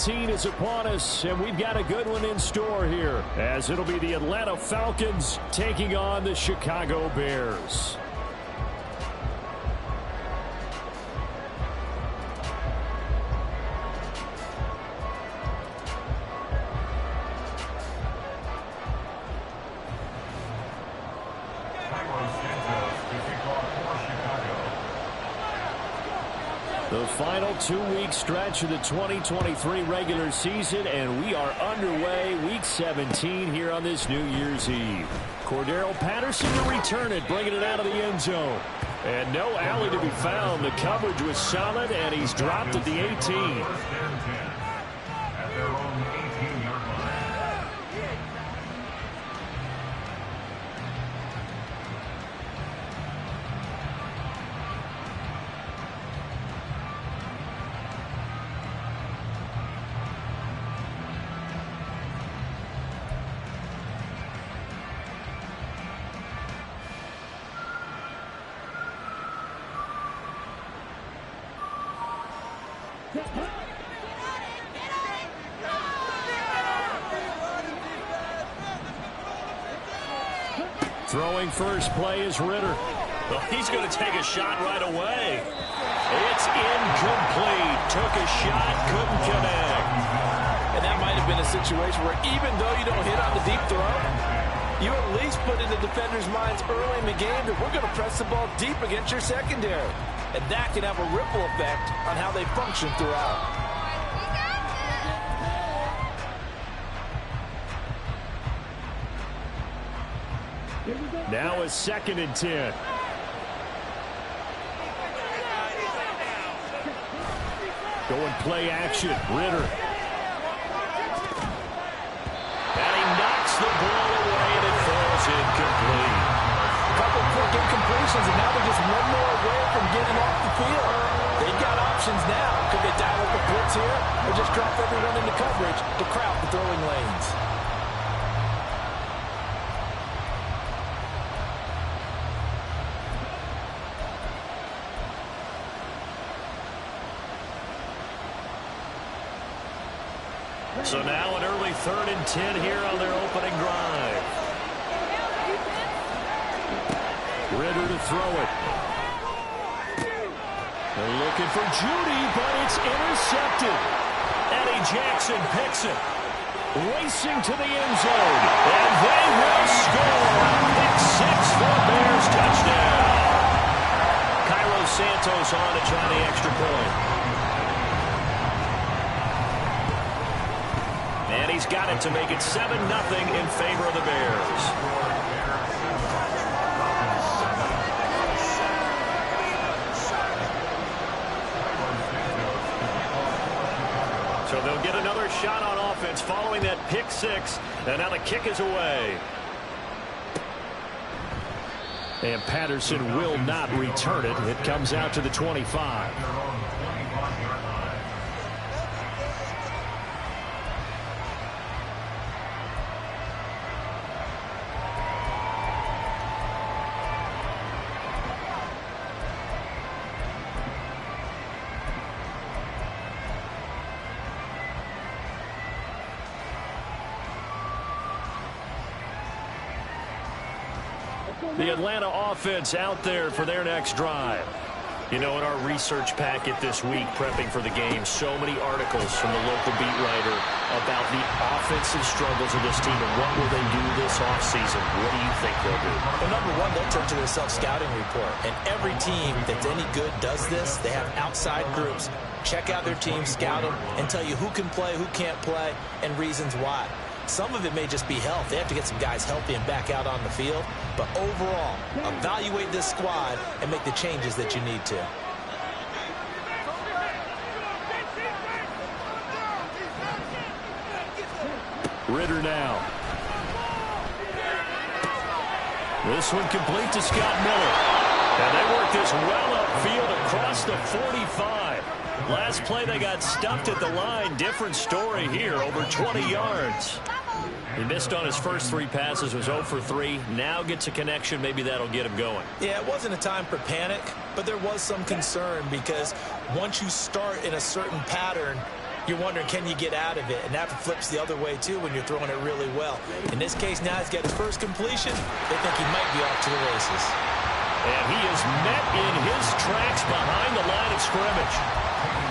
17 is upon us, and we've got a good one in store here, as it'll be the Atlanta Falcons taking on the Chicago Bears. The final 2-week stretch of the 2023 regular season, and we are underway week 17 here on this New Year's Eve. Cordero Patterson to return it, bringing it out of the end zone. And no alley to be found. The coverage was solid, and he's dropped at the 18. Throwing first play is Ritter. Well, he's going to take a shot right away. It's incomplete. Took a shot, couldn't connect. And that might have been a situation where even though you don't hit on the deep throw, you at least put in the defender's minds early in the game that we're going to press the ball deep against your secondary. And that can have a ripple effect on how they function throughout. Now a 2nd and 10. Going play action. Ritter. And he knocks the ball away, and it falls incomplete. A couple quick incompletions, and now they're just one more away from getting off the field. They've got options now. Could they dial up a blitz here, or just drop everyone into coverage to crowd the throwing lanes? So now an early 3rd and 10 here on their opening drive. Ritter to throw it. They're looking for Judy, but it's intercepted. Eddie Jackson picks it. Racing to the end zone. And they will score. Pick 6 for Bears touchdown. Cairo Santos on to try the extra point. And he's got it to make it 7-0 in favor of the Bears. So they'll get another shot on offense following that pick 6. And now the kick is away. And Patterson will not return it. It comes out to the 25. The Atlanta offense out there for their next drive. You know, in our research packet this week, prepping for the game, so many articles from the local beat writer about the offensive struggles of this team and what will they do this offseason. What do you think they'll do? Well, number one, they'll turn to their self-scouting report. And every team that's any good does this. They have outside groups. Check out their team, scout them, and tell you who can play, who can't play, and reasons why. Some of it may just be health. They have to get some guys healthy and back out on the field. But overall, evaluate this squad and make the changes that you need to. Ritter now. This one complete to Scott Miller. And they work this well upfield across the 45. Last play they got stuffed at the line. Different story here, over 20 yards. He missed on his first 3 passes, was 0 for 3. Now gets a connection. Maybe that'll get him going. Yeah, it wasn't a time for panic, but there was some concern because once you start in a certain pattern, You're wondering, can you get out of it? And that flips the other way, too, when you're throwing it really well. In this case, now he's got his first completion. They think he might be off to the races. And he is met in his tracks behind the line of scrimmage.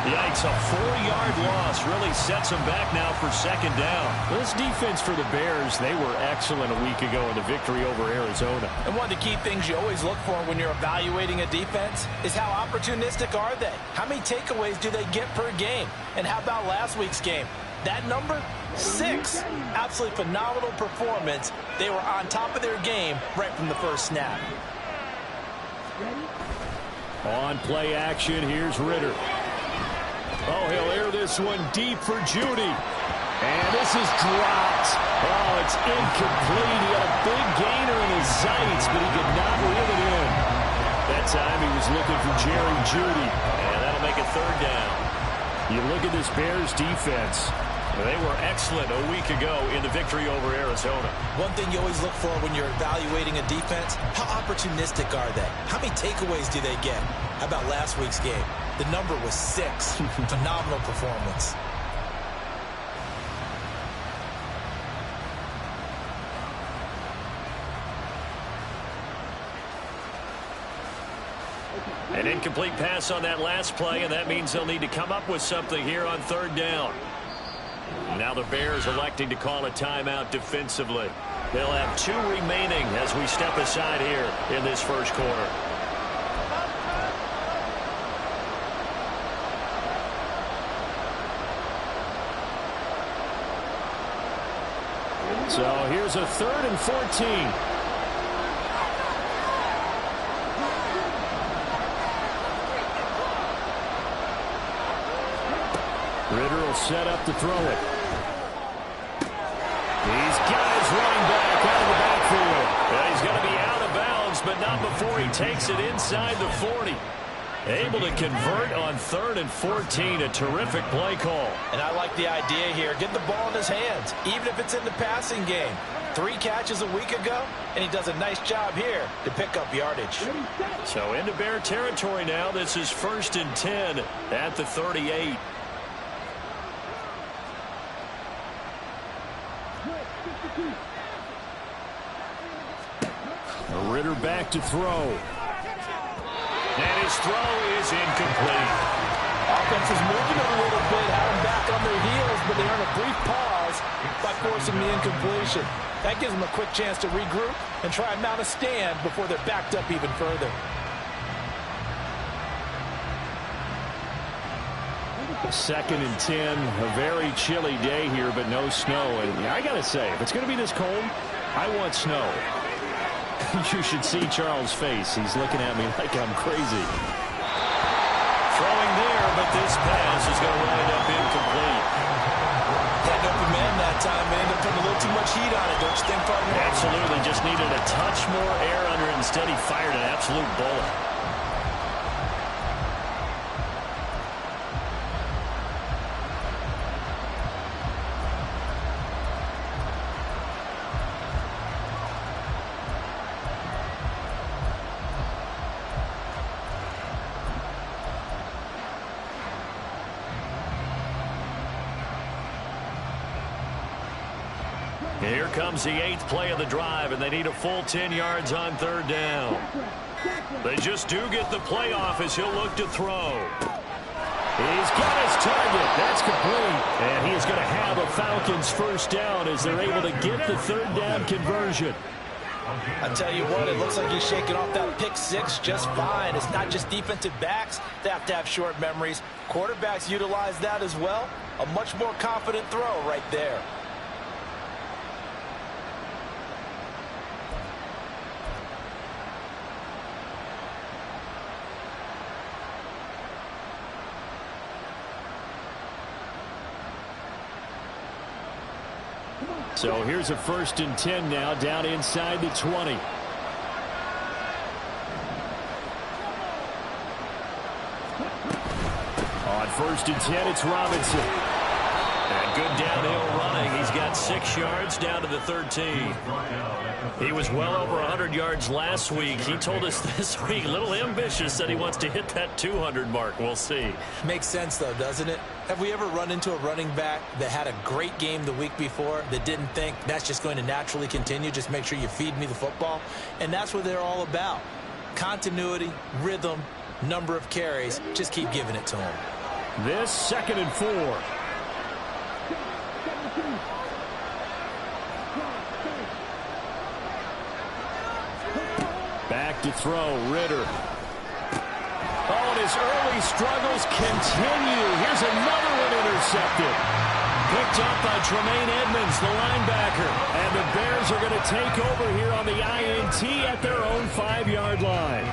Yikes, a 4-yard loss really sets him back now for second down. This defense for the Bears, they were excellent a week ago in the victory over Arizona. And one of the key things you always look for when you're evaluating a defense is how opportunistic are they? How many takeaways do they get per game? And how about last week's game? That number? 6. Absolutely phenomenal performance. They were on top of their game right from the first snap. On play action, here's Ritter. Oh, he'll air this one deep for Judy. And this is dropped. Oh, it's incomplete. He had a big gainer in his sights, but he could not reel it in. That time he was looking for Jerry Judy. And that'll make it third down. You look at this Bears defense. They were excellent a week ago in the victory over Arizona. One thing you always look for when you're evaluating a defense, how opportunistic are they? How many takeaways do they get? How about last week's game? The number was 6. Phenomenal performance. An incomplete pass on that last play, and that means they'll need to come up with something here on third down. Now the Bears electing to call a timeout defensively. They'll have 2 remaining as we step aside here in this first quarter. So here's a 3rd and 14. Ritter will set up to throw it. He's got his running back out of the backfield. Well, he's going to be out of bounds, but not before he takes it inside the 40. Able to convert on 3rd and 14. A terrific play call. And I like the idea here. Get the ball in his hands, even if it's in the passing game. 3 catches a week ago, and he does a nice job here to pick up yardage. So into Bear territory now. This is 1st and 10 at the 38. Ritter back to throw. And his throw is incomplete. Offense is moving a little bit, have them back on their heels, but they earn a brief pause by forcing the incompletion. That gives them a quick chance to regroup and try and mount a stand before they're backed up even further. Second and 10, a very chilly day here, but no snow. And I got to say, if it's going to be this cold, I want snow. You should see Charles' face. He's looking at me like I'm crazy. Throwing there, but this pass is going to wind up incomplete. Had open man that time, man. They're putting a little too much heat on it, don't you think, partner? Absolutely. Just needed a touch more air under it. Instead, he fired an absolute bullet. Here comes the 8th play of the drive, and they need a full 10 yards on 3rd down. They just do get the play off as he'll look to throw. He's got his target. That's complete. And he is going to have a Falcons first down as they're able to get the 3rd down conversion. I tell you what, it looks like he's shaking off that pick 6 just fine. It's not just defensive backs that have to have short memories. Quarterbacks utilize that as well. A much more confident throw right there. So here's a 1st and 10 now, down inside the 20. On 1st and 10, it's Robinson. And good downhill running. He's got 6 yards down to the 13. He was well over 100 yards last week. He told us this week, a little ambitious, that he wants to hit that 200 mark. We'll see. Makes sense, though, doesn't it? Have we ever run into a running back that had a great game the week before that didn't think that's just going to naturally continue? Just make sure you feed me the football. And that's what they're all about. Continuity, rhythm, number of carries. Just keep giving it to him. This 2nd and 4. Back to throw, Ritter. Oh, and his early struggles continue. Here's another one intercepted. Picked up by Tremaine Edmonds, the linebacker. And the Bears are going to take over here on the INT at their own 5-yard line.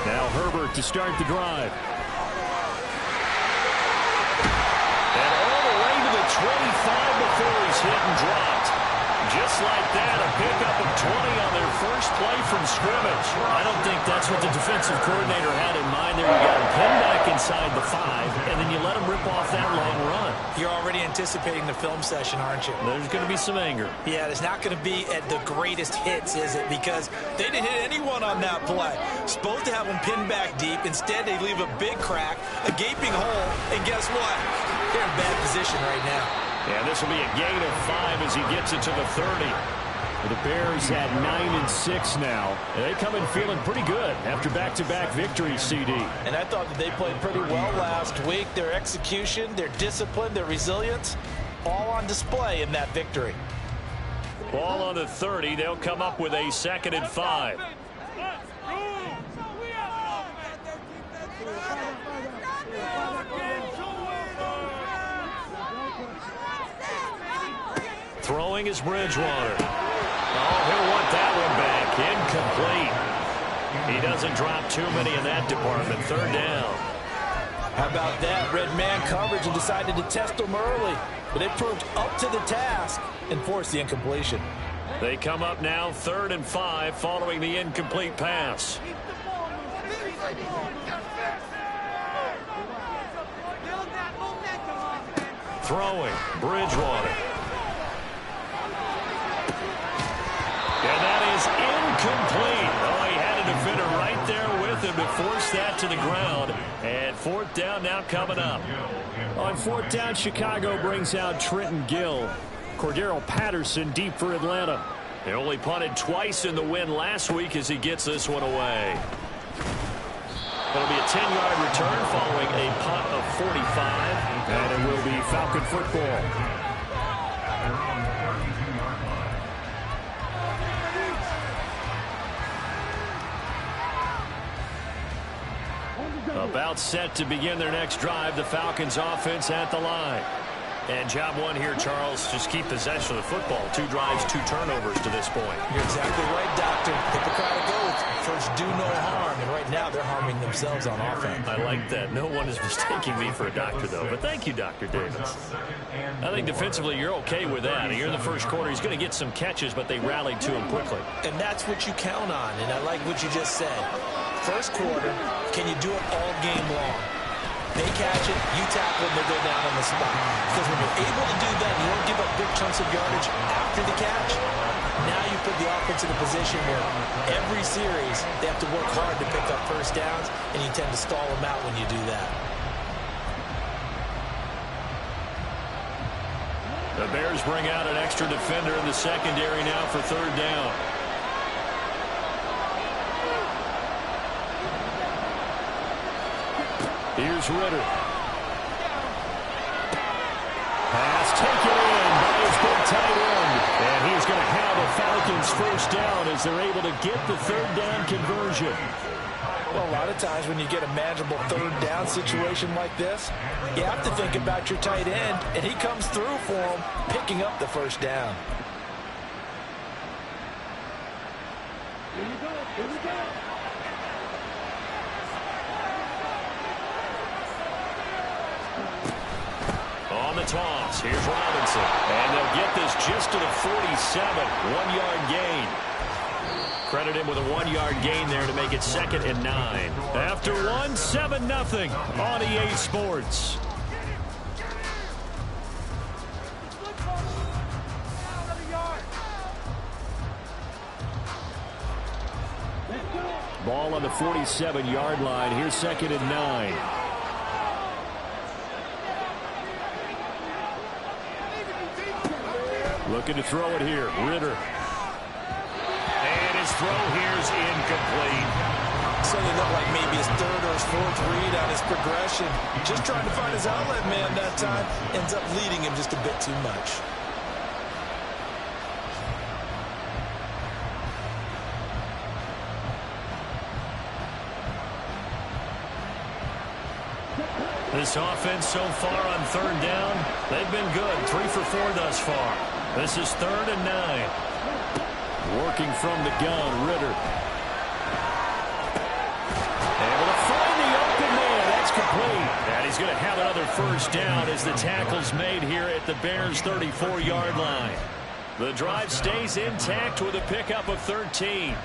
Now Herbert to start the drive. And all the way to the 25 before he's hit and dropped. Just like that, a pickup of 20 on their first play from scrimmage. I don't think that's what the defensive coordinator had in mind there. You got him pinned back inside the 5, and then you let him rip off that long run. You're already anticipating the film session, aren't you? There's going to be some anger. Yeah, it's not going to be at the greatest hits, is it? Because they didn't hit anyone on that play. Supposed to have them pinned back deep. Instead, they leave a big crack, a gaping hole, and guess what? They're in bad position right now. And this will be a gain of 5 as he gets it to the 30. The Bears at 9-6 now. And they come in feeling pretty good after back-to-back victories, CD. And I thought that they played pretty well last week. Their execution, their discipline, their resilience, all on display in that victory. Ball on the 30. They'll come up with a 2nd and 5. Throwing is Bridgewater. Oh, he'll want that one back. Incomplete. He doesn't drop too many in that department. 3rd down. How about that? Red man coverage and decided to test them early. But it proved up to the task and forced the incompletion. They come up now 3rd and 5 following the incomplete pass. Throwing, Bridgewater. And that is incomplete. Oh, he had a defender right there with him to force that to the ground. And 4th down now coming up. On 4th down, Chicago brings out Trenton Gill. Cordero Patterson deep for Atlanta. They only punted twice in the win last week as he gets this one away. It'll be a 10-yard return following a punt of 45. And it will be Falcon football. About set to begin their next drive, the Falcons offense at the line. And job one here, Charles, just keep possession of the football. 2 drives, 2 turnovers to this point. You're exactly right, Doctor. Hippocratic oath. First, do no harm. And right now, they're harming themselves on offense. I like that. No one is mistaking me for a doctor, though. But thank you, Dr. Davis. I think defensively, you're okay with that. Here in the first quarter, he's going to get some catches, but they rallied to him quickly. And that's what you count on. And I like what you just said. First quarter, can you do it all game long? They catch it, you tackle them, they go down on the spot. Because when you're able to do that, you don't give up big chunks of yardage after the catch. Now you put the offense in a position where every series they have to work hard to pick up first downs, and you tend to stall them out when you do that. The Bears bring out an extra defender in the secondary now for 3rd down. Here's Ritter. Pass taken in by his big tight end. And he's going to have a Falcons first down as they're able to get the 3rd down conversion. Well, a lot of times when you get a manageable 3rd down situation like this, you have to think about your tight end, and he comes through for him, picking up the first down. Here we go. Here we go. On the toss, here's Robinson. And they'll get this this just to the 47. 1-yard gain. Credit him with a 1-yard gain there to make it 2nd and 9. After 1, 7-0 on EA Sports. Ball on the 47-yard line. Here's 2nd and 9. Looking to throw it here. Ritter. And his throw here's incomplete. So they look like maybe his 3rd or his 4th read on his progression. Just trying to find his outlet man that time. Ends up leading him just a bit too much. This offense so far on 3rd down, they've been good. 3 for 4 thus far. This is 3rd and 9. Working from the gun, Ritter. Able to find the open man. That's complete. And he's going to have another 1st down as the tackle's made here at the Bears' 34-yard line. The drive stays intact with a pickup of 13.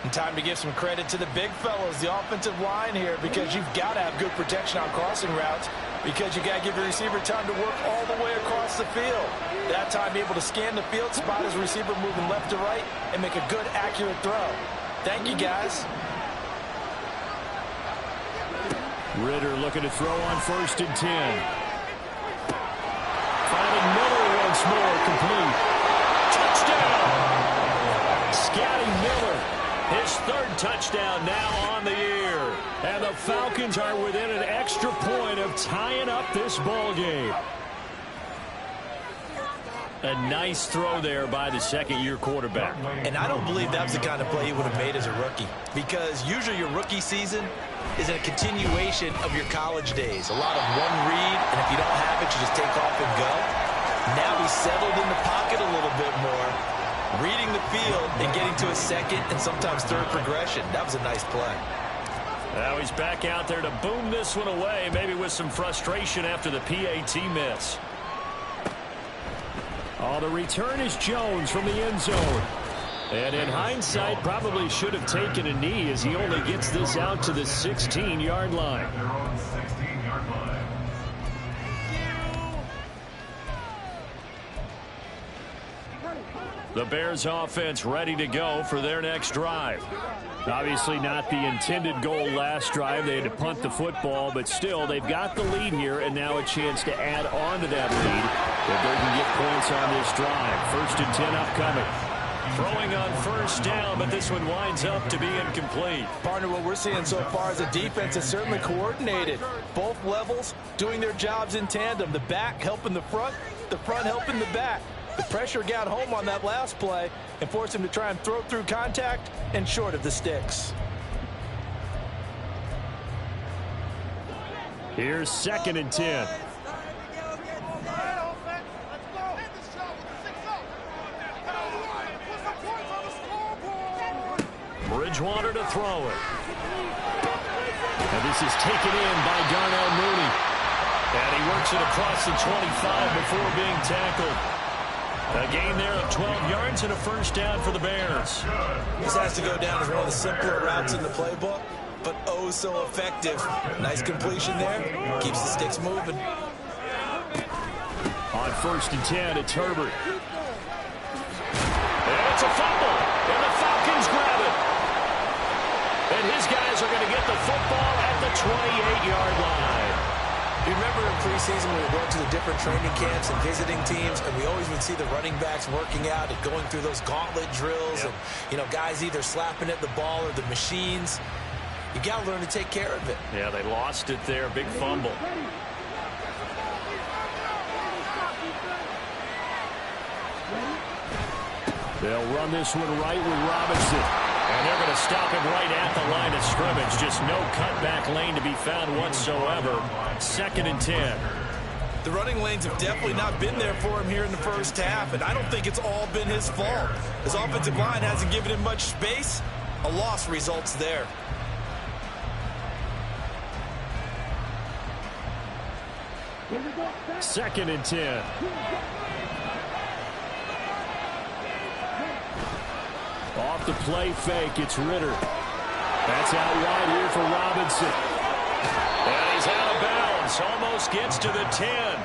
And time to give some credit to the big fellows, the offensive line here, because you've got to have good protection on crossing routes, because you got to give your receiver time to work all the way across the field. That time, be able to scan the field, spot his receiver moving left to right, and make a good, accurate throw. Thank you, guys. Ritter looking to throw on 1st and 10. Finding Miller once more, complete. Touchdown! Scotty Miller. His 3rd touchdown now on the year. And the Falcons are within an extra point of tying up this ball game. A nice throw there by the 2nd-year quarterback. And I don't believe that was the kind of play he would have made as a rookie, because usually your rookie season is a continuation of your college days. A lot of one read, and if you don't have it, you just take off and go. Now he's settled in the pocket a little bit more, reading the field and getting to a 2nd and sometimes 3rd progression. That was a nice play. Now he's back out there to boom this one away, maybe with some frustration after the PAT miss. Oh, the return is Jones from the end zone. And in hindsight, probably should have taken a knee as he only gets this out to the 16-yard line. The Bears offense ready to go for their next drive. Obviously not the intended goal last drive. They had to punt the football, but still they've got the lead here and now a chance to add on to that lead if they can get points on this drive. 1st and 10 upcoming. Throwing on 1st down, but this one winds up to be incomplete. Partner, what we're seeing so far is a defense that's certainly coordinated. Both levels doing their jobs in tandem. The back helping the front helping the back. The pressure got home on that last play and forced him to try and throw through contact and short of the sticks. Here's 2nd and 10. Bridgewater to throw it. And this is taken in by Darnell Mooney. And he works it across the 25 before being tackled. A gain there of 12 yards and a 1st down for the Bears. This has to go down as one of the simpler routes in the playbook, but oh so effective. Nice completion there. Keeps the sticks moving. On 1st and 10, it's Herbert. And it's a fumble. And the Falcons grab it. And his guys are going to get the football at the 28-yard line. You remember in preseason we were going to the different training camps and visiting teams, and we always would see the running backs working out and going through those gauntlet drills, and guys either slapping at the ball or the machines. You got to learn to take care of it. Yeah, they lost it there. Big fumble. They'll run this one right with Robinson. And they're going to stop him right at the line of scrimmage. Just no cutback lane to be found whatsoever. 2nd and 10. The running lanes have definitely not been there for him here in the 1st half, and I don't think it's all been his fault. His offensive line hasn't given him much space. A loss results there. Second and 10. Off the play fake, it's Ritter. That's out wide here for Robinson. And he's out of bounds. Almost gets to the 10.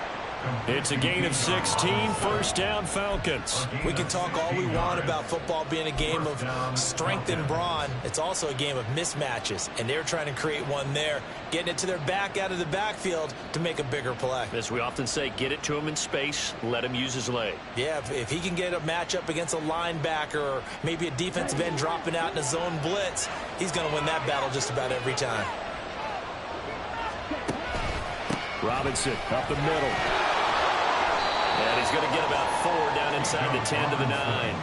It's a gain of 16, first down Falcons. We can talk all we want about football being a game of strength and brawn. It's also a game of mismatches, and they're trying to create one there, getting it to their back out of the backfield to make a bigger play. As we often say, get it to him in space, let him use his leg. Yeah, if he can get a matchup against a linebacker or maybe a defensive end dropping out in a zone blitz, he's going to win that battle just about every time. Robinson up the middle. And he's going to get about 4 down inside the 10 to the 9.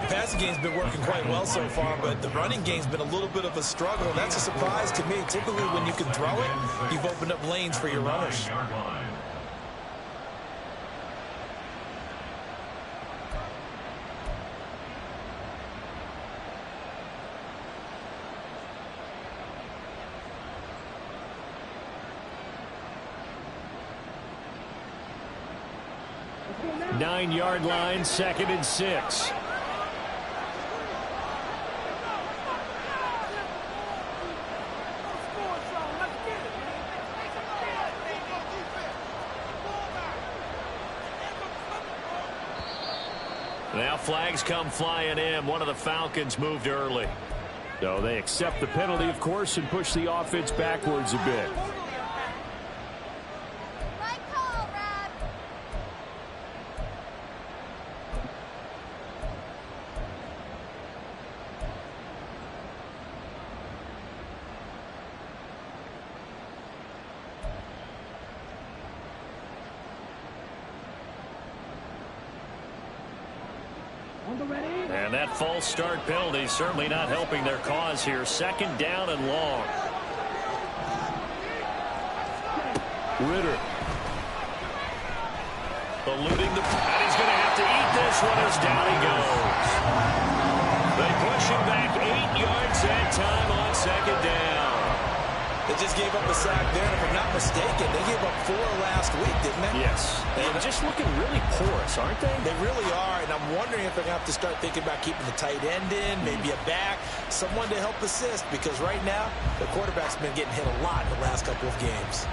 The passing game's been working quite well so far, but the running game's been a little bit of a struggle. That's a surprise to me. Typically, when you can throw it, you've opened up lanes for your runners. Nine-yard line, 2nd and 6. Now flags come flying in. One of the Falcons moved early. So they accept the penalty, of course, and push the offense backwards a bit. And that false start penalty certainly not helping their cause here. 2nd down and long. Ritter. Eluding the... And he's going to have to eat this one as down he goes. They push him back 8 yards that time on 2nd down. They just gave up a sack there, and if I'm not mistaken, they gave up 4 last week, didn't they? Yes. They're just looking really porous, aren't they? They really are, and I'm wondering if they're going to have to start thinking about keeping the tight end in, maybe a back, someone to help assist, because right now, the quarterback's been getting hit a lot in the last couple of games.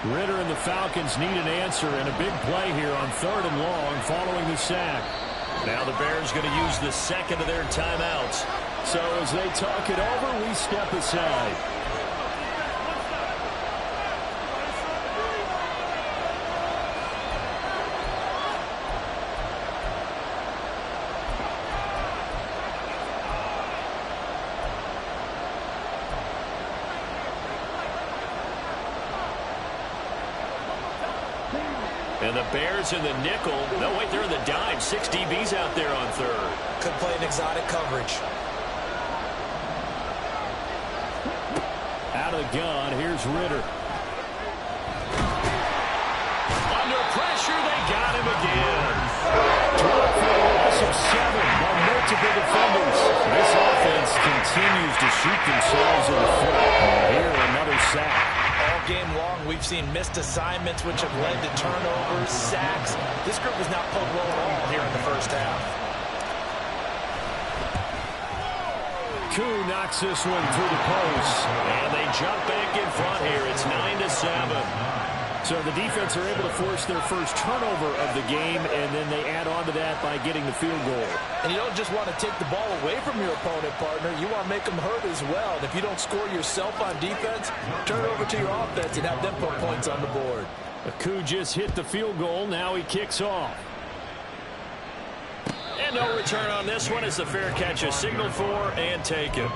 Ritter and the Falcons need an answer, and a big play here on 3rd and long following the sack. Now the Bears going to use the 2nd of their timeouts. So as they talk it over, we step aside. And the Bears in the nickel. No, wait, they're in the dime. 6 DBs out there on 3rd. Could play an exotic coverage. Out of the gun, here's Ritter. Under pressure, they got him again. Dropped for a loss of 7 by multiple defenders. This offense continues to shoot themselves in the foot. And here, another sack. All game long, we've seen missed assignments, which have led to turnovers, sacks. This group has not played well at all here in the first half. Koo knocks this one through the post. And they jump back in front here. It's 9-7. So the defense are able to force their first turnover of the game, and then they add on to that by getting the field goal. And you don't just want to take the ball away from your opponent, partner. You want to make them hurt as well. And if you don't score yourself on defense, turn it over to your offense and have them put points on the board. Koo just hit the field goal. Now he kicks off. And no return on this one as the fair catch is signaled for and taken.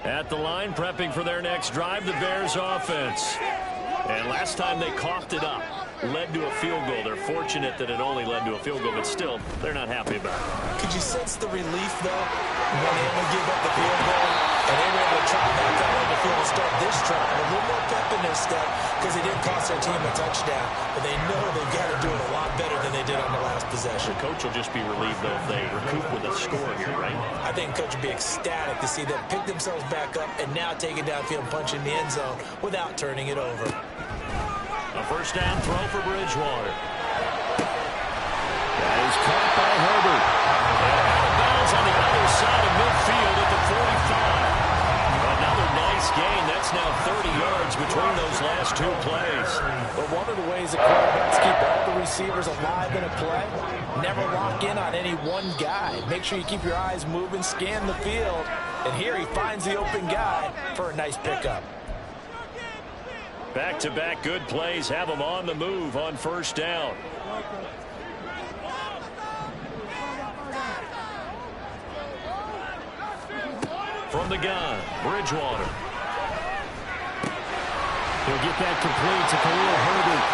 At the line, prepping for their next drive, the Bears offense. And last time they coughed it up. led to a field goal. They're fortunate that it only led to a field goal, but still, they're not happy about it. Could you sense the relief, though, when they able to give up the field goal and they were able to trot back out on the field and start this drive? A little more pep in their step because they didn't cost their team a touchdown, but they know they've got to do it a lot better than they did on the last possession. The coach will just be relieved, though, if they recoup with a score here, right? I think the coach would be ecstatic to see them pick themselves back up and now take it downfield and punch in the end zone without turning it over. A first down throw for Bridgewater. That is caught by Herbert. And out of bounds on the other side of midfield at the 45. Another nice gain. That's now 30 yards between those last two plays. But one of the ways that quarterbacks keep all the receivers alive in a play, never lock in on any one guy. Make sure you keep your eyes moving, scan the field. And here he finds the open guy for a nice pickup. Back-to-back good plays have them on the move on first down. From the gun, Bridgewater. He'll get that complete to Khalil Herbert.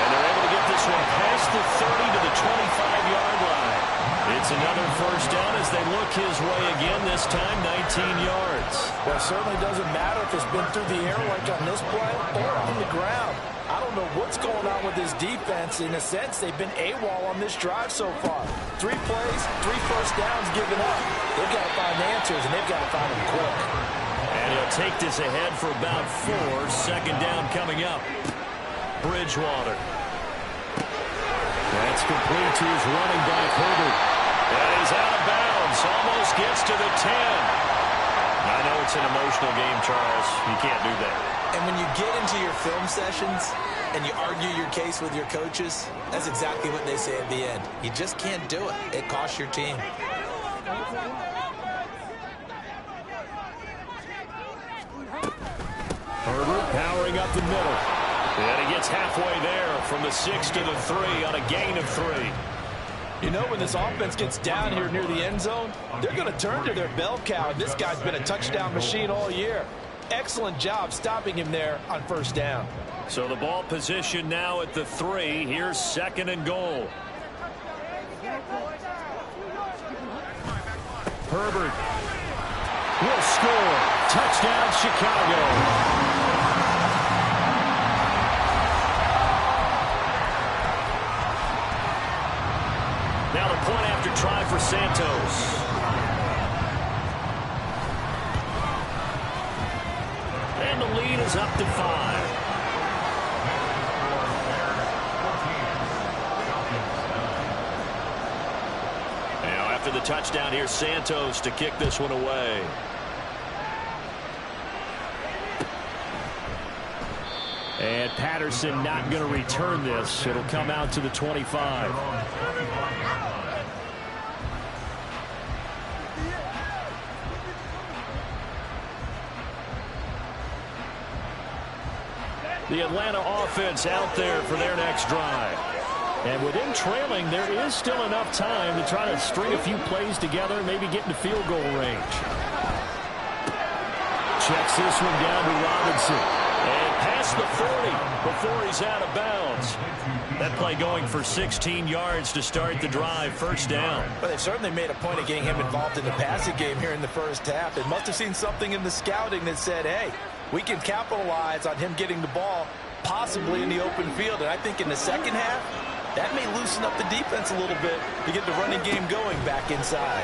And they're able to get this one past the 30 to the 25-yard line. It's another first down as they look his way again, this time 19 yards. Well, it certainly doesn't matter if it's been through the air like on this play or on the ground. I don't know what's going on with this defense. In a sense, they've been AWOL on this drive so far. 3 plays, 3 first downs given up. They've got to find answers, and they've got to find them quick. And he'll take this ahead for about 4. Second down coming up. Bridgewater. That's complete to his running back, Herbert. And he's out of bounds. Almost gets to the 10. I know it's an emotional game, Charles. You can't do that. And when you get into your film sessions and you argue your case with your coaches, that's exactly what they say at the end. You just can't do it. It costs your team. Herbert powering up the middle. And he gets halfway there from the 6 to the 3 on a gain of 3. You know, when this offense gets down here near the end zone, they're going to turn to their bell cow. And this guy's been a touchdown machine all year. Excellent job stopping him there on first down. So the ball position now at the 3. Here's second and goal. Herbert will score. Touchdown, Chicago. Now the point after try for Santos. And the lead is up to 5. Now after the touchdown, here's Santos to kick this one away. And Patterson not going to return this. It'll come out to the 25. The Atlanta offense out there for their next drive. And with them trailing, there is still enough time to try to string a few plays together, maybe get into field goal range. Checks this one down to Robinson. And past the 40 before he's out of bounds. That play going for 16 yards to start the drive. First down. But they've certainly made a point of getting him involved in the passing game here in the first half. They must have seen something in the scouting that said, hey, we can capitalize on him getting the ball possibly in the open field. And I think in the second half, that may loosen up the defense a little bit to get the running game going back inside.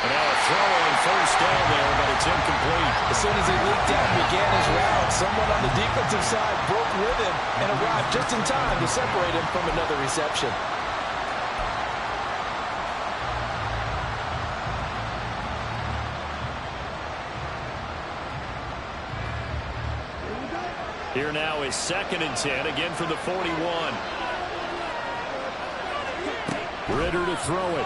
And now a throw on first down there, but it's incomplete. As soon as he leaked out and began his route, someone on the defensive side broke with him and arrived just in time to separate him from another reception. Here now is second and 10, again from the 41. Ritter to throw it.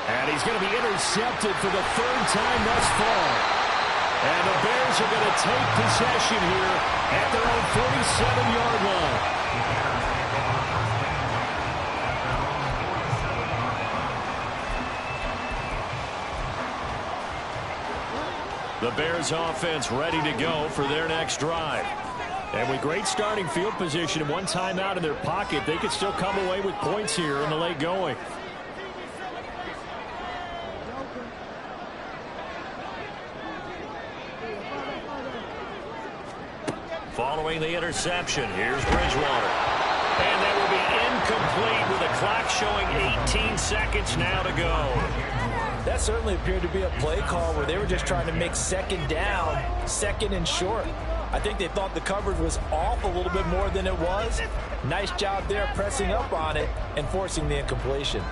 And he's going to be intercepted for the 3rd time thus far. And the Bears are going to take possession here at their own 47-yard line. The Bears offense ready to go for their next drive. And with great starting field position and one timeout in their pocket, they could still come away with points here in the late going. Following the interception, here's Bridgewater. And that will be incomplete with the clock showing 18 seconds now to go. That certainly appeared to be a play call where they were just trying to make second down, second and short. I think they thought the coverage was off a little bit more than it was. Nice job there pressing up on it and forcing the incompletion.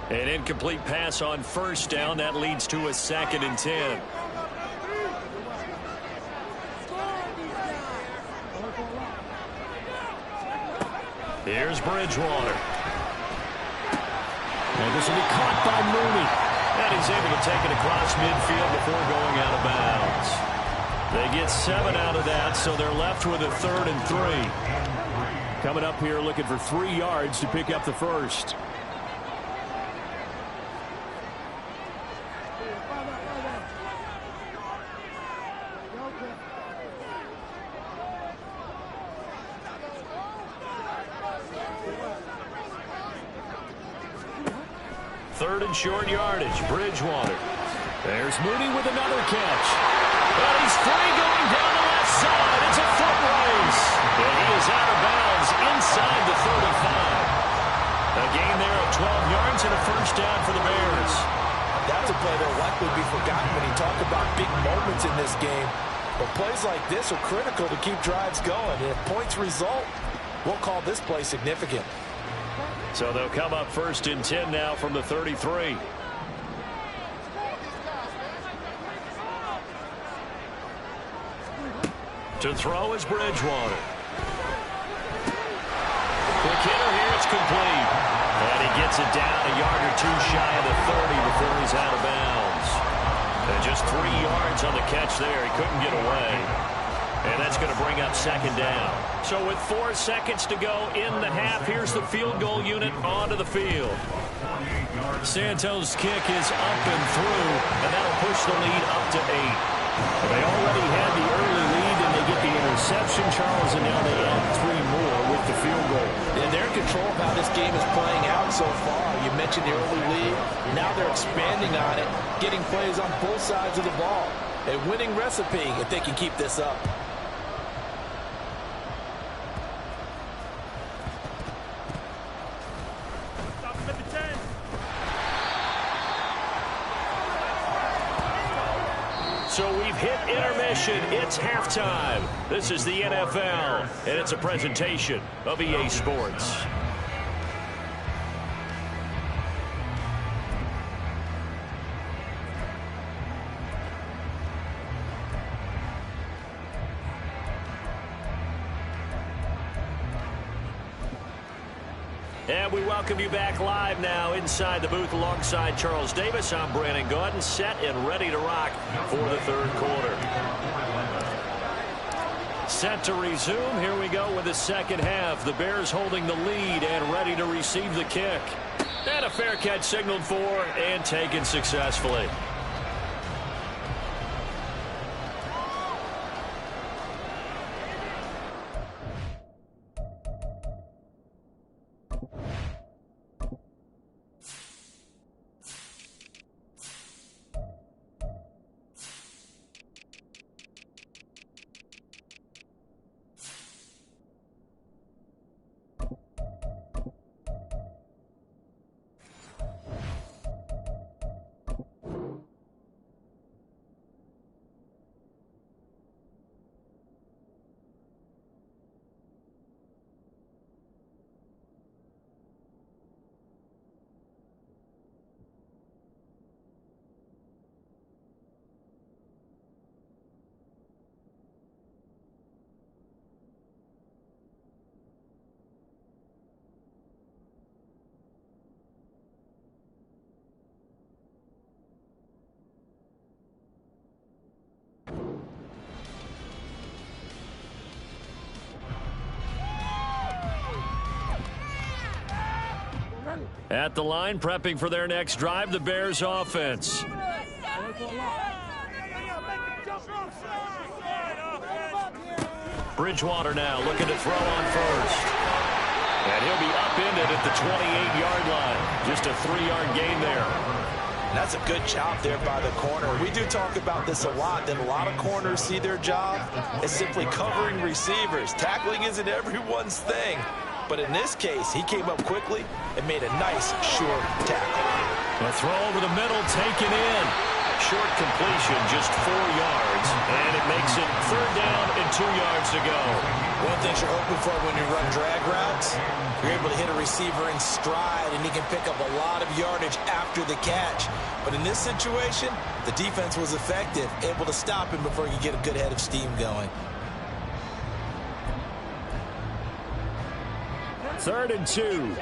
An incomplete pass on first down. That leads to a 2nd and 10. Here's Bridgewater. And this will be caught by Mooney. And he's able to take it across midfield before going out of bounds. They get 7 out of that, so they're left with a 3rd and 3. Coming up here looking for 3 yards to pick up the first. Third and short yardage. Bridgewater. There's Mooney with another catch. And he's free going down the left side. It's a foot race. And he is out of bounds inside the 35. A gain there of 12 yards and a first down for the Bears. That's a play that'll likely be forgotten when you talk about big moments in this game. But plays like this are critical to keep drives going. And if points result, we'll call this play significant. So they'll come up 1st and 10 now from the 33. To throw is Bridgewater. Quick hitter here, it's complete. And he gets it down a yard or 2 shy of the 30 before he's out of bounds. And just 3 yards on the catch there. He couldn't get away. And that's going to bring up 2nd down. So with 4 seconds to go in the half, here's the field goal unit onto the field. Santos' kick is up and through, and that'll push the lead up to 8. They already had the early lead, and they get the interception, Charles, and now they add 3 more with the field goal. And they're in control of how this game is playing out so far. You mentioned the early lead. Now they're expanding on it, getting plays on both sides of the ball. A winning recipe if they can keep this up. So we've hit intermission. It's halftime. This is the NFL, and it's a presentation of EA Sports. And we welcome you back live now inside the booth alongside Charles Davis. I'm Brandon Gaudin, set and ready to rock for the 3rd quarter. Set to resume. Here we go with the 2nd half. The Bears holding the lead and ready to receive the kick. And a fair catch signaled for and taken successfully. At the line, prepping for their next drive, the Bears offense. Bridgewater now looking to throw on first. And he'll be upended at the 28-yard line. Just a 3-yard gain there. That's a good job there by the corner. We do talk about this a lot, that a lot of corners see their job as simply covering receivers. Tackling isn't everyone's thing. But in this case, he came up quickly and made a nice, short tackle. A throw over the middle, taken in. Short completion, just 4 yards, and it makes it 3rd down and 2 yards to go. One thing you're hoping for when you run drag routes, you're able to hit a receiver in stride, and he can pick up a lot of yardage after the catch. But in this situation, the defense was effective, able to stop him before he could get a good head of steam going. 3rd and 2.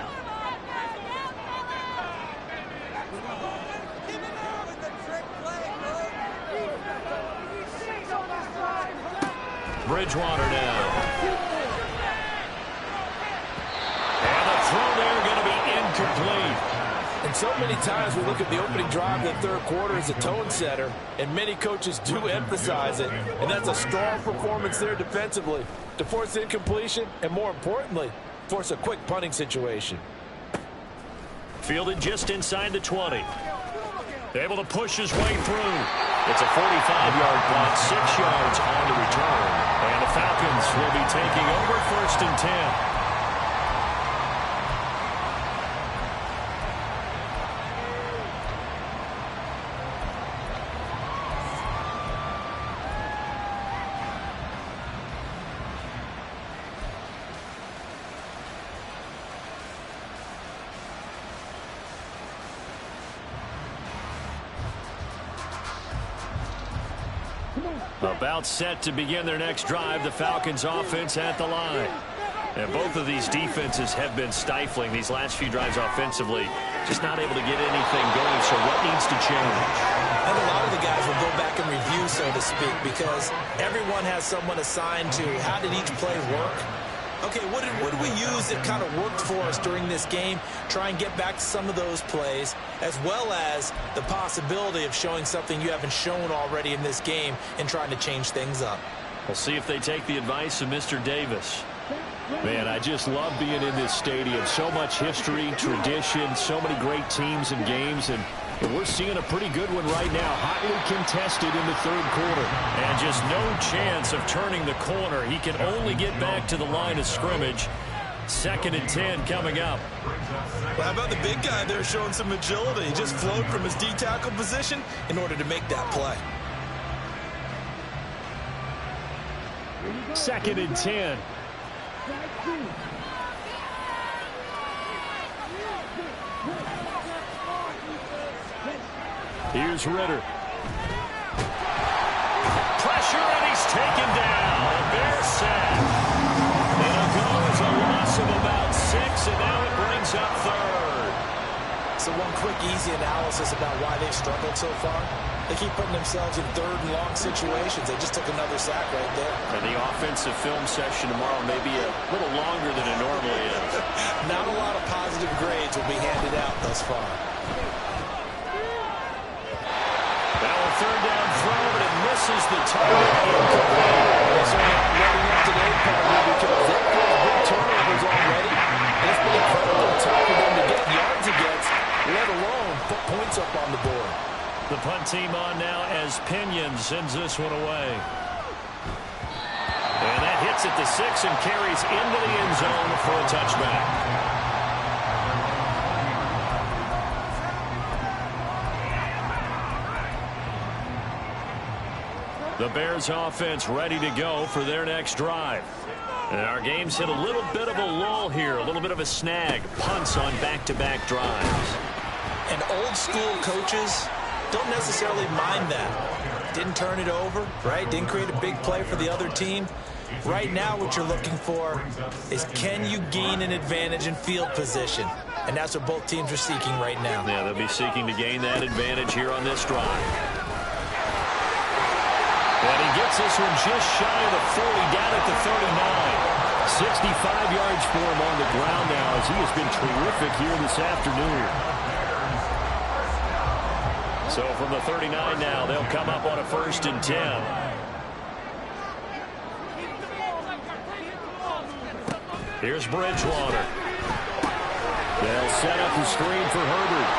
Bridgewater now. And the throw there going to be incomplete. And so many times we look at the opening drive of the third quarter as a tone setter, and many coaches do emphasize it. And that's a strong performance there defensively to force incompletion and, more importantly, force a quick punting situation. Fielded just inside the 20. Able to push his way through. It's a 45-yard punt, 6 yards on the return. And the Falcons will be taking over 1st and 10. About set to begin their next drive, the Falcons offense at the line. And both of these defenses have been stifling these last few drives offensively. Just not able to get anything going, so what needs to change? And a lot of the guys will go back and review, so to speak, because everyone has someone assigned to how did each play work. Okay, what did we use that kind of worked for us during this game? Try and get back to some of those plays, as well as the possibility of showing something you haven't shown already in this game and trying to change things up. We'll see if they take the advice of Mr. Davis. Man, I just love being in this stadium. So much history, tradition, so many great teams and games, and we're seeing a pretty good one right now, hotly contested in the third quarter. And just no chance of turning the corner. He can only get back to the line of scrimmage. 2nd and 10 coming up. Well, how about the big guy there showing some agility? He just flowed from his D-tackle position in order to make that play. 2nd and 10. Here's Ritter. Pressure, and he's taken down. A Bear sack. It'll go as a loss of about 6, and now it brings up 3rd. So one quick, easy analysis about why they've struggled so far. They keep putting themselves in 3rd and long situations. They just took another sack right there. And the offensive film session tomorrow may be a little longer than it normally is. Not a lot of positive grades will be handed out thus far. Now a 3rd down throw, but it misses the target. Incomplete. So loading up today, probably because they've played big turnovers already. And it's been incredibly tough for them to get yards against, let alone put points up on the board. The punt team on now as Pinion sends this one away. And that hits at the 6 and carries into the end zone for a touchback. The Bears offense ready to go for their next drive. And our game's hit a little bit of a lull here, a little bit of a snag. Punts on back-to-back drives. And old school coaches don't necessarily mind that. Didn't turn it over, right? Didn't create a big play for the other team. Right now what you're looking for is, can you gain an advantage in field position? And that's what both teams are seeking right now. Yeah, they'll be seeking to gain that advantage here on this drive. And he gets this one just shy of the 40, down at the 39. 65 yards for him on the ground now as he has been terrific here this afternoon. So from the 39 now, they'll come up on a 1st and 10. Here's Bridgewater. They'll set up the screen for Herbert.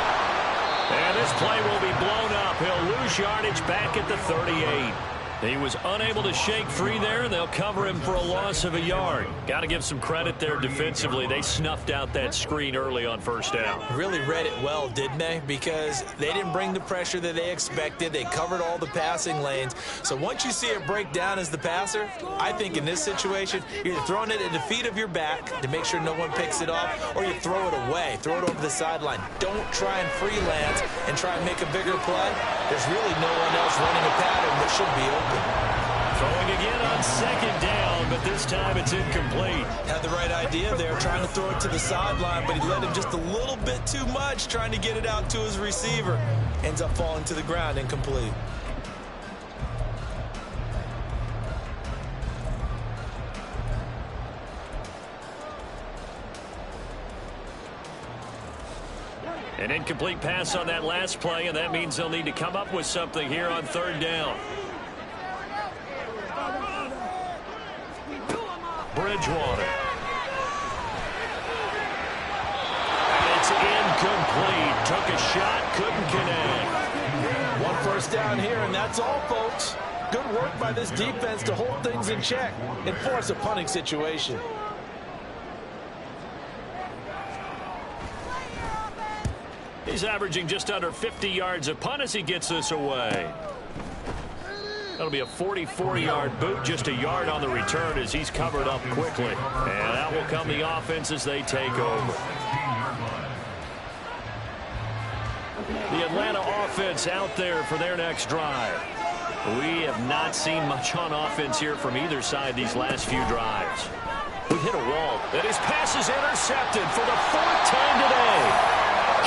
And this play will be blown up. He'll lose yardage back at the 38. He was unable to shake free there, and they'll cover him for a loss of a yard. Got to give some credit there defensively. They snuffed out that screen early on 1st down. Really read it well, didn't they? Because they didn't bring the pressure that they expected. They covered all the passing lanes. So once you see it break down as the passer, I think in this situation, you're either throwing it at the feet of your back to make sure no one picks it off, or you throw it away, throw it over the sideline. Don't try and freelance and try and make a bigger play. There's really no one else running a pattern that should be open. Throwing again on 2nd down, but this time it's incomplete. Had the right idea there, trying to throw it to the sideline, but he led him just a little bit too much, trying to get it out to his receiver. Ends up falling to the ground, incomplete. An incomplete pass on that last play, and that means they'll need to come up with something here on 3rd down. Bridgewater. And it's incomplete. Took a shot, couldn't connect. 1 first down here, and that's all, folks. Good work by this defense to hold things in check and force a punting situation. He's averaging just under 50 yards a punt as he gets this away. That'll be a 44-yard boot, just a yard on the return as he's covered up quickly. And that will come the offense as they take over. The Atlanta offense out there for their next drive. We have not seen much on offense here from either side these last few drives. We've hit a wall. And his pass is intercepted for the 4th time today.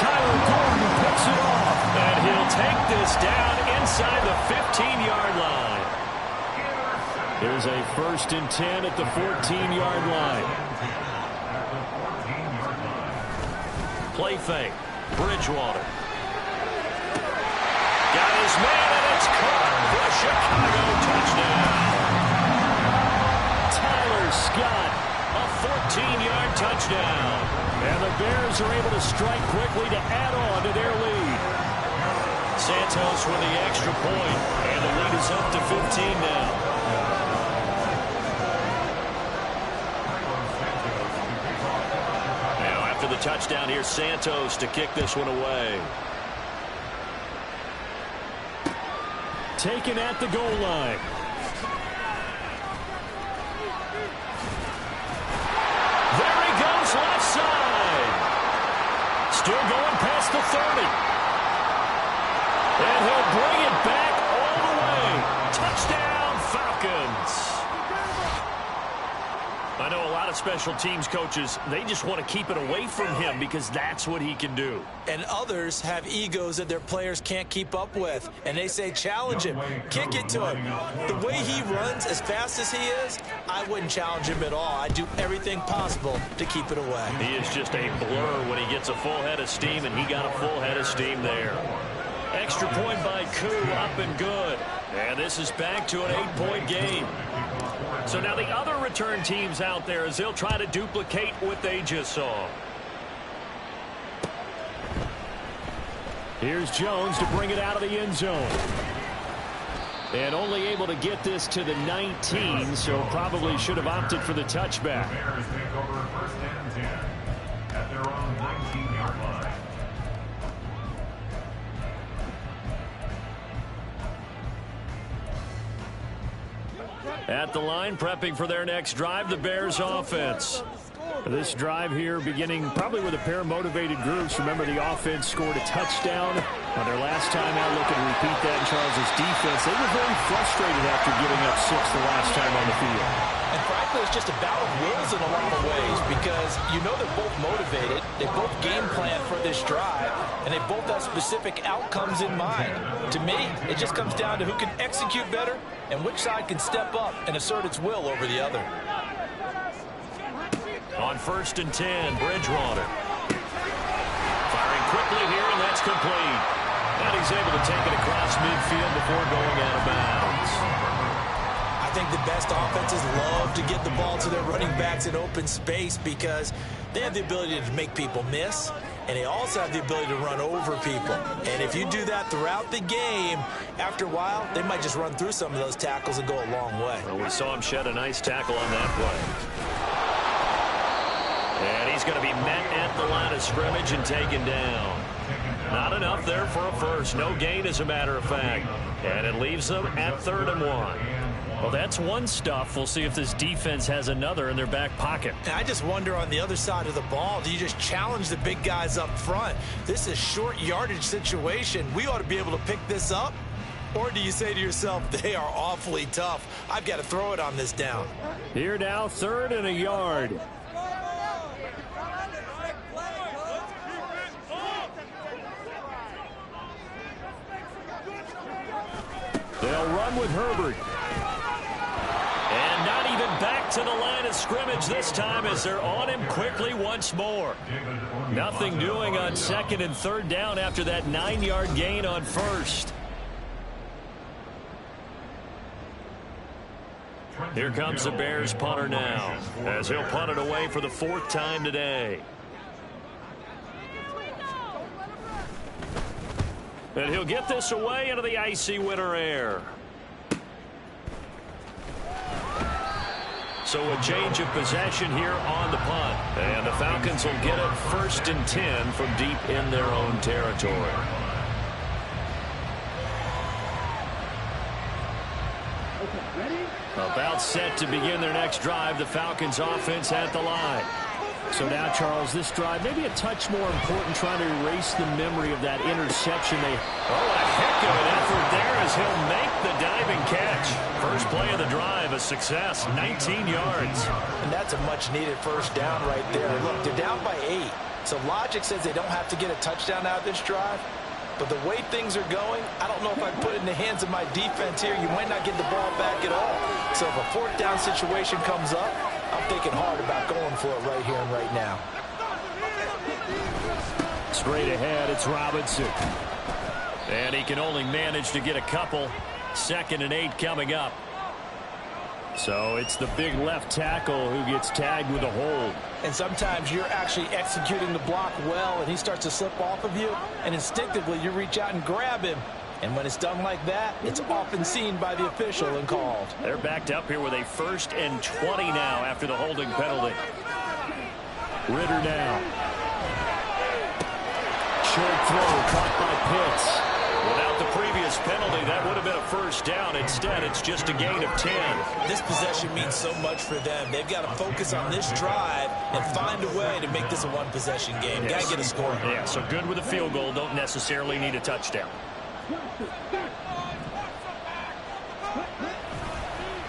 Kyler Gordon picks it off. And he'll take this down inside the 15-yard line. There's a 1st and 10 at the 14-yard line. Play fake. Bridgewater. Got his man, and it's caught for a Chicago touchdown. Tyler Scott, A 14-yard touchdown. and the Bears are able to strike quickly to add on to their lead. Santos with the extra point, and the lead is up to 15 now. Now after the touchdown, here's Santos to kick this one away. Taken at the goal line. There he goes, left side. Still going past the 30. And he'll bring it back all the way. Touchdown, Falcons. I know a lot of special teams coaches, they just want to keep it away from him because that's what he can do. And others have egos that their players can't keep up with. And they say, challenge him, kick it to him. The way he runs as fast as he is, I wouldn't challenge him at all. I'd do everything possible to keep it away. He is just a blur when he gets a full head of steam, and he got a full head of steam there. Extra point by Koo, up and good. And this is back to an 8-point game. So now the other return teams out there as they'll try to duplicate what they just saw. Here's Jones to bring it out of the end zone. And only able to get this to the 19, so probably should have opted for the touchback. Bears take over 1st and 10 at their own 19-yard line. At the line, prepping for their next drive, the Bears offense. This drive here beginning probably with a pair of motivated groups. Remember, the offense scored a touchdown on their last time out. Looking to repeat that in Charles' defense. They were very frustrated after giving up 6 the last time on the field. And frankly, it's just a battle of wills in a lot of ways because you know they're both motivated. They both game plan for this drive, and they both have specific outcomes in mind. To me, it just comes down to who can execute better and which side can step up and assert its will over the other. on 1st and 10. Bridgewater. Firing quickly here, and that's complete. And he's able to take it across midfield before going out of bounds. I think the best offenses love to get the ball to their running backs in open space because they have the ability to make people miss, and they also have the ability to run over people. And if you do that throughout the game, after a while, they might just run through some of those tackles and go a long way. Well, we saw him shed a nice tackle on that play. And he's going to be met at the line of scrimmage and taken down. Not enough there for a first. No gain, as a matter of fact. And it leaves them at 3rd and 1. Well, that's one stuff. We'll see if this defense has another in their back pocket. And I just wonder on the other side of the ball, do you just challenge the big guys up front? This is short yardage situation. We ought to be able to pick this up. Or do you say to yourself, they are awfully tough. I've got to throw it on this down. Here now, 3rd and a yard. They'll run with Herbert. And not even back to the line of scrimmage this time as they're on him quickly once more. Nothing doing on 2nd and 3rd down after that 9-yard gain on 1st. Here comes the Bears punter now as he'll punt it away for the 4th time today. And he'll get this away into the icy winter air. So a change of possession here on the punt. And the Falcons will get it 1st and 10 from deep in their own territory. About set to begin their next drive. The Falcons offense at the line. So now, Charles, this drive maybe a touch more important, trying to erase the memory of that interception. A heck of an effort there as he'll make the diving catch. First play of the drive, a success, 19 yards. And that's a much-needed first down right there. Look, they're down by 8. So logic says they don't have to get a touchdown out of this drive. But the way things are going, I don't know if I put it in the hands of my defense here. You might not get the ball back at all. So if a 4th down situation comes up, I'm thinking hard about going for it right here and right now. Straight ahead, it's Robinson. And he can only manage to get a couple. 2nd and 8 coming up. So it's the big left tackle who gets tagged with a hold. And sometimes you're actually executing the block well, and he starts to slip off of you, and instinctively you reach out and grab him. And when it's done like that, it's often seen by the official and called. They're backed up here with a 1st and 20 now after the holding penalty. Ritter now. Short throw caught by Pitts. Without the previous penalty, that would have been a first down. Instead, it's just a gain of 10. This possession means so much for them. They've got to focus on this drive and find a way to make this a one-possession game. Yes. Got to get a score. Yeah, so good with a field goal. Don't necessarily need a touchdown.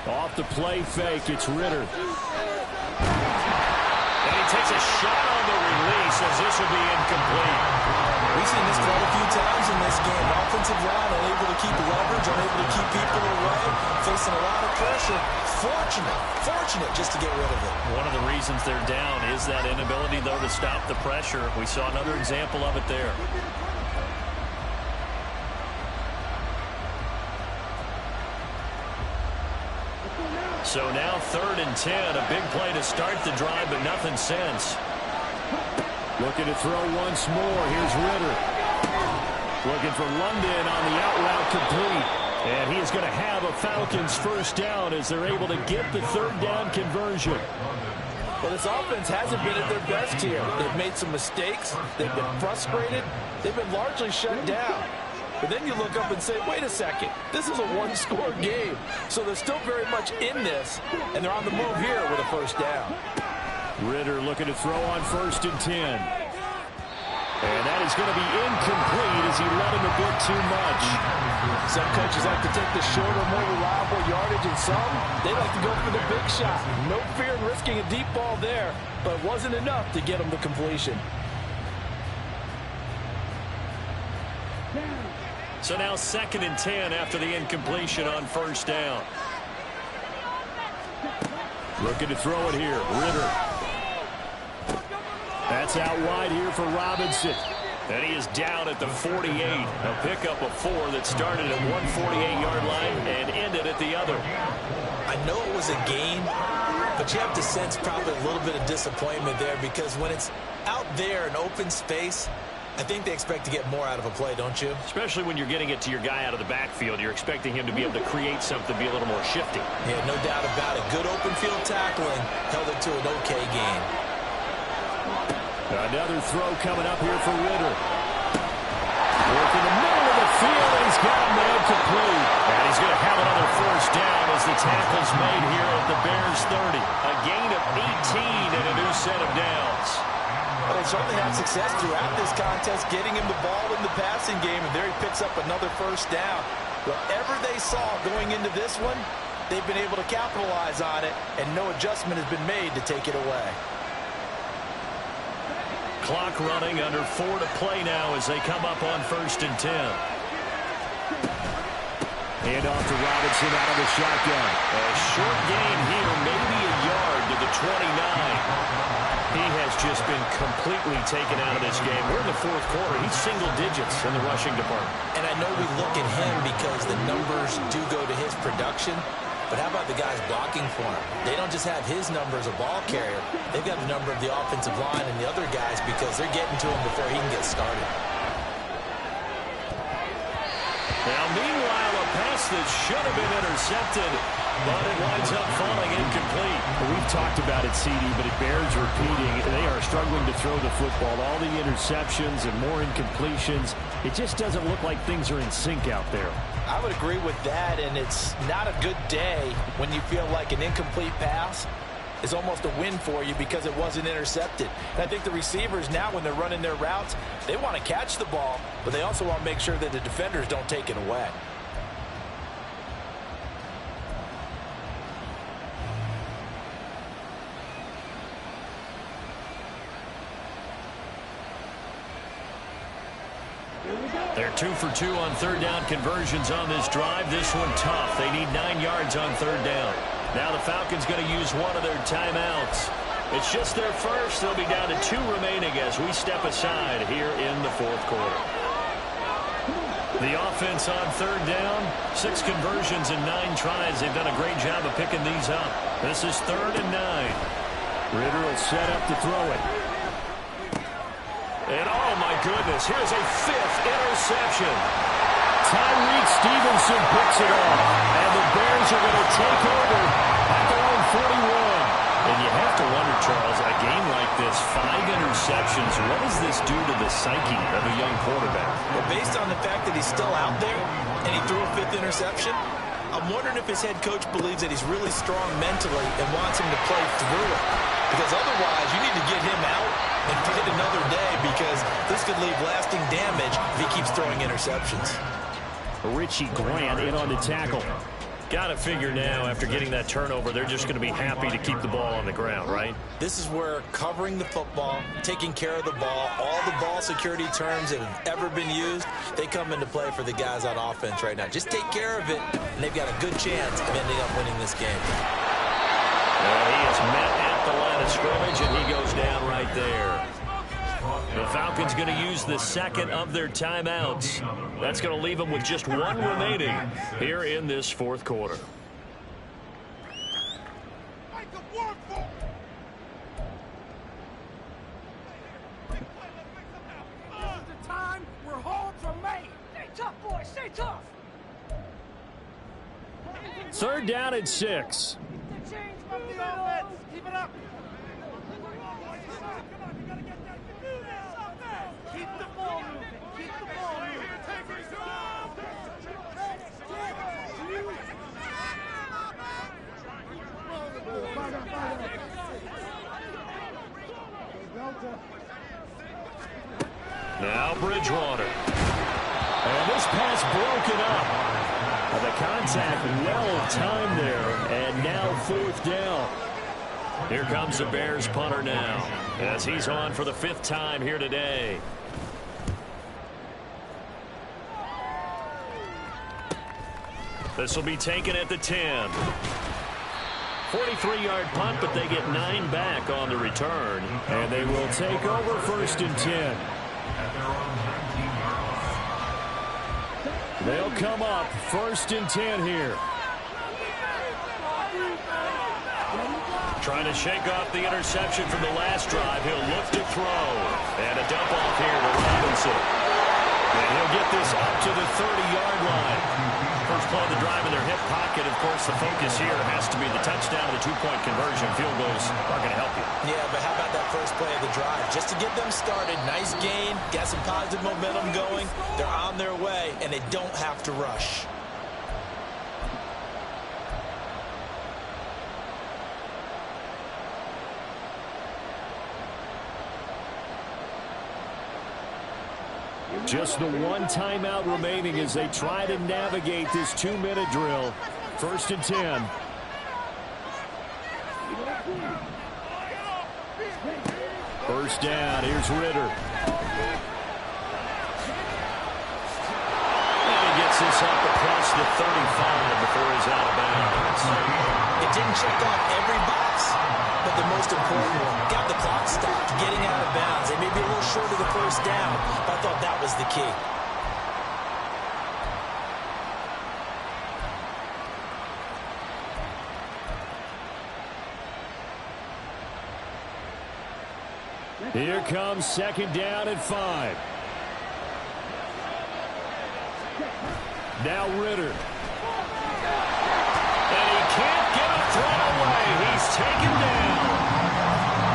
Off the play fake, it's Ritter. And he takes a shot on the release as this will be incomplete. We've seen this quite a few times in this game. Offensive line unable to keep leverage, unable to keep people away, facing a lot of pressure. Fortunate just to get rid of it. One of the reasons they're down is that inability, though, to stop the pressure. We saw another example of it there. So now 3rd and 10, a big play to start the drive, but nothing since. Looking to throw once more. Here's Ritter. Looking for London on the out route complete. And he is going to have a Falcons first down as they're able to get the 3rd down conversion. Well, this offense hasn't been at their best here. They've made some mistakes. They've been frustrated. They've been largely shut down. But then you look up and say, wait a second, this is a one-score game. So they're still very much in this, and they're on the move here with a first down. Ritter looking to throw on 1st and 10. And that is going to be incomplete as he let him a bit too much. Some coaches like to take the shorter, more reliable yardage, and some, they like to go for the big shot. No fear in risking a deep ball there, but it wasn't enough to get them the completion. So now 2nd and 10 after the incompletion on 1st down. Looking to throw it here. Ritter. That's out wide here for Robinson. And he is down at the 48. A pickup of 4 that started at 148-yard line and ended at the other. I know it was a gain, but you have to sense probably a little bit of disappointment there because when it's out there in open space, I think they expect to get more out of a play, don't you? Especially when you're getting it to your guy out of the backfield. You're expecting him to be able to create something, be a little more shifty. Yeah, no doubt about it. Good open field tackling held it to an okay gain. Another throw coming up here for Ritter. Work in the middle of the field, and he's got him there complete. And he's going to have another first down as the tackle's made here at the Bears 30. A gain of 18 and a new set of downs. Well, they certainly had success throughout this contest, getting him the ball in the passing game, and there he picks up another first down. Whatever they saw going into this one, they've been able to capitalize on it, and no adjustment has been made to take it away. Clock running, under 4 to play now as they come up on 1st and 10. Hand off to Robinson out of the shotgun. A short gain here, maybe a yard to the 29. He has just been completely taken out of this game. We're in the 4th quarter. He's single digits in the rushing department. And I know we look at him because the numbers do go to his production. But how about the guys blocking for him? They don't just have his number as a ball carrier. They've got the number of the offensive line and the other guys because they're getting to him before he can get started. Now, meanwhile, a pass that should have been intercepted, but it winds up falling incomplete. We've talked about it, CD, but it bears repeating. They are struggling to throw the football. All the interceptions and more incompletions. It just doesn't look like things are in sync out there. I would agree with that, and it's not a good day when you feel like an incomplete pass is almost a win for you because it wasn't intercepted. And I think the receivers now, when they're running their routes, they want to catch the ball, but they also want to make sure that the defenders don't take it away. They're 2 for 2 on 3rd down conversions on this drive. This one tough. They need 9 yards on 3rd down. Now the Falcons going to use one of their timeouts. It's just their first. They'll be down to 2 remaining as we step aside here in the 4th quarter. The offense on 3rd down, 6 conversions and 9 tries. They've done a great job of picking these up. This is 3rd and 9. Ritter will set up to throw it. And oh my goodness, here's a 5th interception. Tyreek Stevenson picks it off. And the Bears are going to take over at their own 41. And you have to wonder, Charles, a game like this, 5 interceptions, what does this do to the psyche of a young quarterback? Well, based on the fact that he's still out there and he threw a 5th interception, I'm wondering if his head coach believes that he's really strong mentally and wants him to play through it. Because otherwise, you need to get him out and play another day because this could leave lasting damage if he keeps throwing interceptions. Richie Grant in on the tackle. Got to figure now, after getting that turnover, they're just going to be happy to keep the ball on the ground, right? This is where covering the football, taking care of the ball, all the ball security terms that have ever been used, they come into play for the guys on offense right now. Just take care of it, and they've got a good chance of ending up winning this game. He is met at the line of scrimmage, and he goes down right there. The Falcons going to use the 2nd of their timeouts. That's going to leave them with just 1 remaining here in this 4th quarter. This is the time where holds are made. Stay tough, boys. Stay tough. 3rd down and 6. The change from the offense. Keep it up. Keep the ball moving. Keep the ball moving. Now Bridgewater. And this pass broken up. The contact well timed there, and now 4th down. Here comes the Bears punter now, as he's on for the 5th time here today. This will be taken at the 10. 43-yard punt, but they get 9 back on the return. And they will take over 1st and 10. They'll come up 1st and 10 here. Trying to shake off the interception from the last drive. He'll look to throw. And a dump off here to Robinson. And he'll get this up to the 30-yard line. First play of the drive in their hip pocket. Of course, the focus here has to be the touchdown and the 2-point conversion. Field goals are going to help you. Yeah, but how about that first play of the drive? Just to get them started, nice gain, got some positive momentum going. They're on their way, and they don't have to rush. Just the one timeout remaining as they try to navigate this 2-minute drill. 1st and 10. First down. Here's Ritter. And he gets this up across the 35 before he's out of bounds. It didn't check off every box, but the most important one, got the clock stopped, getting out of bounds. They may be a little short of the first down, but I thought that was the key. Here comes 2nd down and 5. Now Ritter. And he can't get a throw away. He's taken down.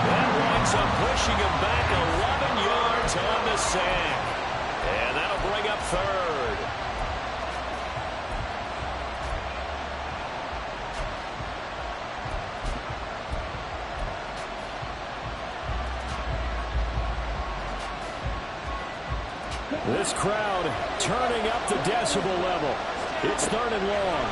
That winds up pushing him back 11 yards on the sack. And that'll bring up 3rd. This crowd turning up the decibel level. It's 3rd and long.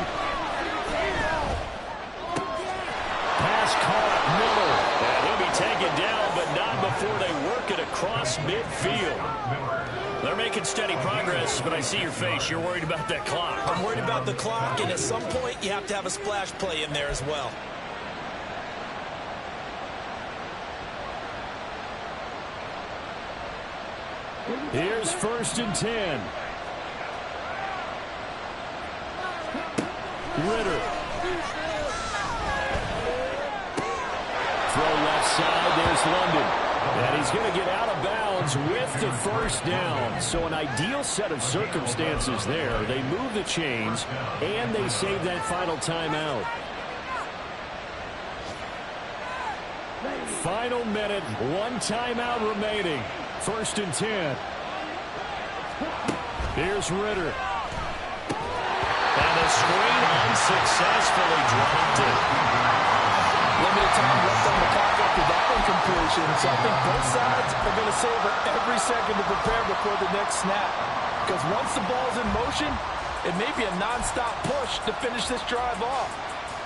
Pass caught, Miller. And he'll be taken down, but not before they work it across midfield. They're making steady progress, but I see your face. You're worried about that clock. I'm worried about the clock, and at some point you have to have a splash play in there as well. Here's 1st and 10. Ritter. Throw left side. There's London. And he's going to get out of bounds with the 1st down. So an ideal set of circumstances there. They move the chains, and they save that final timeout. Final minute, 1 timeout remaining. 1st and 10. Here's Ritter. And the screen unsuccessfully dropped it. Limited time left on the clock after that incompletion. So I think both sides are going to savor every second to prepare before the next snap. Because once the ball's in motion, it may be a non-stop push to finish this drive off.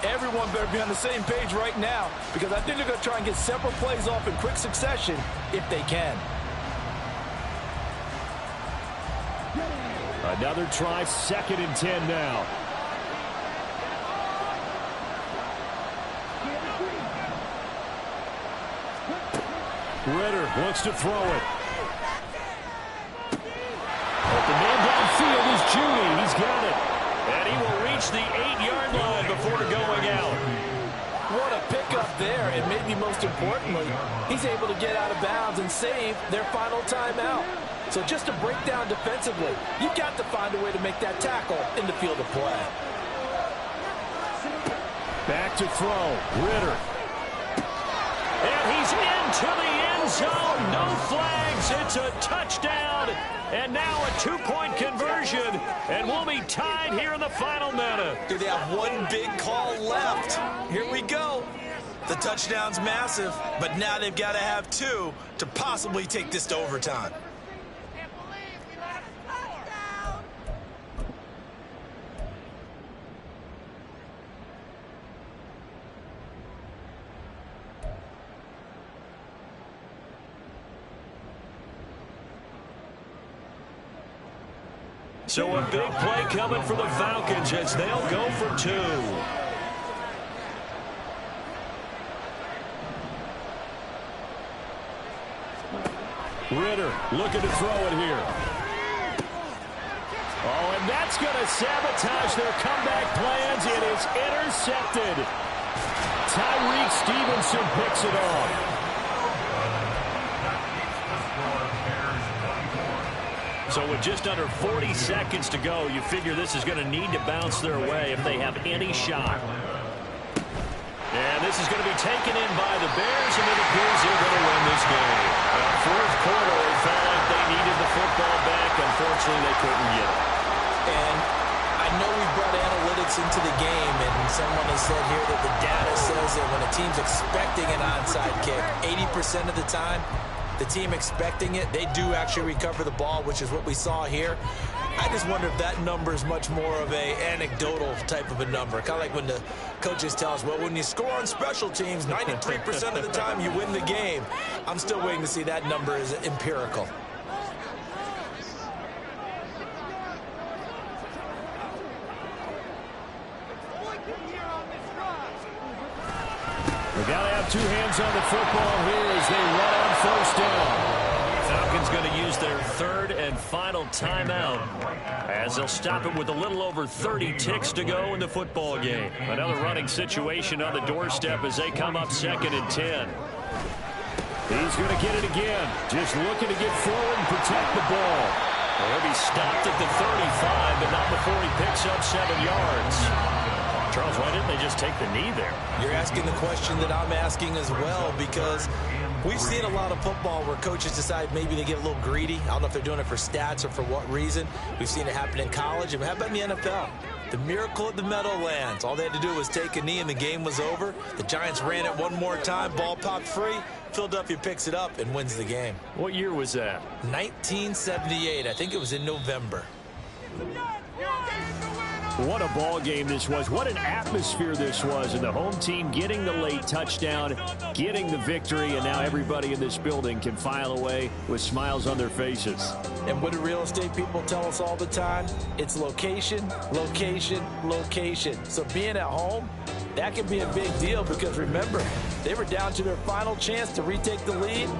Everyone better be on the same page right now, because I think they're going to try and get several plays off in quick succession if they can. Another try, 2nd and 10 now. Ritter wants to throw it. But the man downfield is Judy. He's got it. And he will reach the 8-yard line before going out. What a pickup there, and maybe most importantly, he's able to get out of bounds and save their final timeout. So just to break down defensively, you've got to find a way to make that tackle in the field of play. Back to throw. Ritter. And he's into the end zone. No flags. It's a touchdown. And now a 2-point conversion. And we'll be tied here in the final minute. Do they have one big call left? Here we go. The touchdown's massive, but now they've got to have 2 to possibly take this to overtime. So a big play coming for the Falcons as they'll go for 2. Ritter looking to throw it here. Oh, and that's going to sabotage their comeback plans. It is intercepted. Tyreek Stevenson picks it off. So with just under 40 seconds to go, you figure this is going to need to bounce their way if they have any shot. And this is going to be taken in by the Bears, and it appears they're going to win this game. Fourth quarter, they felt like they needed the football back. Unfortunately, they couldn't get it. And I know we brought analytics into the game, and someone has said here that the data says that when a team's expecting an onside kick, 80% of the time, the team expecting it, they do actually recover the ball, which is what we saw here. I just wonder if that number is much more of a anecdotal type of a number. Kind of like when the coaches tell us, well, when you score on special teams, 93% of the time you win the game. I'm still waiting to see that number is empirical. They got to have two hands on the football here as they run on first down. Falcons going to use their third and final timeout as they'll stop it with a little over 30 ticks to go in the football game. Another running situation on the doorstep as they come up 2nd and 10. He's going to get it again. Just looking to get forward and protect the ball. He'll be stopped at the 35, but not before he picks up 7 yards. Charles, why didn't they just take the knee there? You're asking the question that I'm asking as well, because we've seen a lot of football where coaches decide maybe they get a little greedy. I don't know if they're doing it for stats or for what reason. We've seen it happen in college. And how about in the NFL? The miracle at the Meadowlands. All they had to do was take a knee and the game was over. The Giants ran it one more time. Ball popped free. Philadelphia picks it up and wins the game. What year was that? 1978. I think it was in November. What a ball game this was. What an atmosphere this was. And the home team getting the late touchdown, getting the victory, and now everybody in this building can file away with smiles on their faces. And what do real estate people tell us all the time? It's location, location, location. So being at home, that can be a big deal because remember, they were down to their final chance to retake the lead.